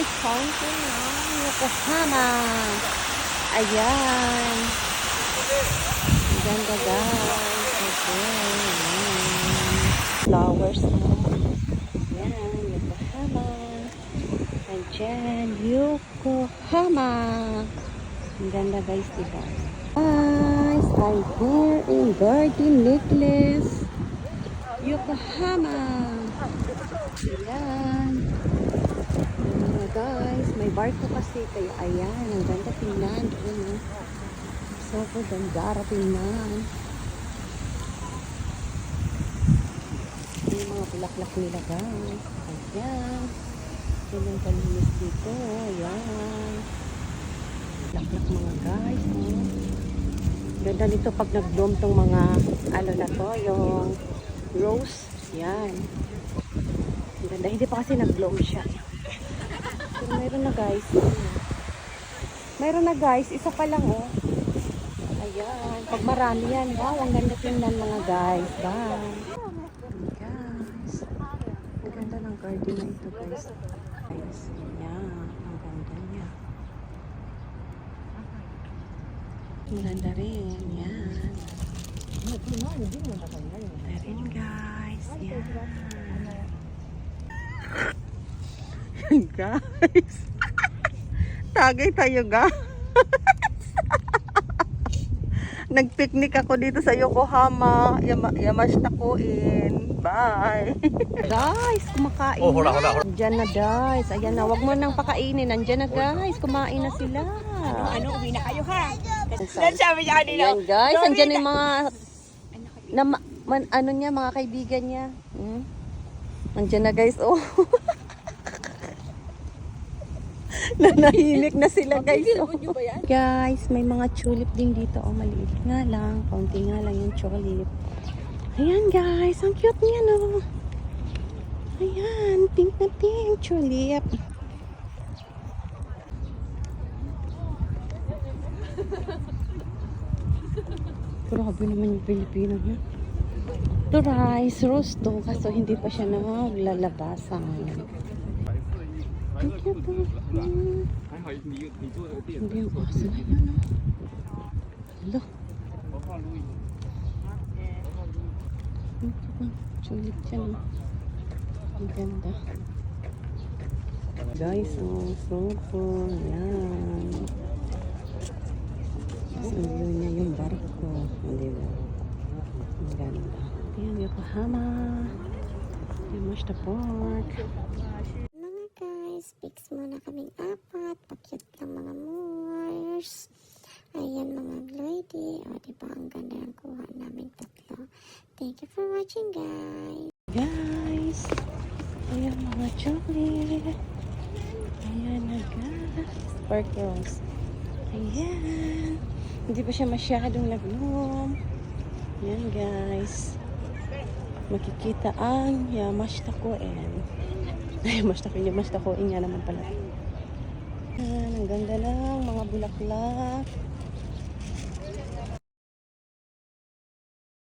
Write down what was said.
guys, fountain ng Yokohama. Ayan. Ganda guys. Okay. Flowers mo. Ayan, Yokohama. Ayan, Yokohama. Ang ganda guys, diba? Guys, I'm here in Garden Necklace, Yokohama. Ayan. Ayan guys, may barko kasi kaya ayan, ang ganda tingnan. Ayan, so ganda tingnan. Yung mga bulaklak nila guys. Ayan. Ayan ang kalinis dito. Ayan. Bulaklak mga guys. Oh. Ganda nito pag nag-bloom tong mga ano na to, yung rose. Ayan. Ganda. Hindi pa kasi nag-bloom siya. Pero mayroon na guys. Mayroon na guys. Isa pa lang oh. Ayan. Pag marami yan. Wow, ang ganda tingnan mga guys. Bye. Guys. Ang ganda ng garden na ito guys. Guys. Ayan. Ang ganda niya. Ang ganda rin. Ayan. Ganda rin guys. Ayan. Guys. Tagay tayo guys. Nag-picnic ako dito sa Yokohama. Yamashitakuin. Bye. Guys, kumakain na. Andyan na guys. Ayan na. Huwag mo nang pakainin. Andyan na guys. Kumain na sila. Ano, uwi na kayo ha? Sabi niya kanina. Ayan guys. Andyan yung mga ano niya, mga kaibigan niya. Andyan na guys. Oh. Nanahimik na sila guys. Oh. Guys, may mga tulip din dito. Oh, maliit nga lang. Kaunti nga lang yung tulip. Ayan guys, ang cute niya no. Ayan, pink na pink tulip. Grabe naman yung Pilipino niya. Ito rice, rose to. Kaso hindi pa siya naglalabasan. Ang cute to. Hindi yung aso na yun. Hello. Sulit siya no. Ang ganda. Guys, so cool. Yan. So yun niya yung barko. Hindi ba? Ang ganda. Yan, Yokohama. Yamashita Park. Mga guys, pics muna kaming apat. Pakyut lang mga moors. Ayan mga lady. O diba ang ganda ng kuha namin tatlo. Thank you for watching guys. Guys, ayan mga chocolate. Ayan na guys. Sparkles. Ayan. Hindi pa siya masyadong nag-bloom. Ayan guys. Makikita ang Yamashitakuin. Yamashitakuin nga naman pala. Ayan, ang ganda lang mga bulaklak.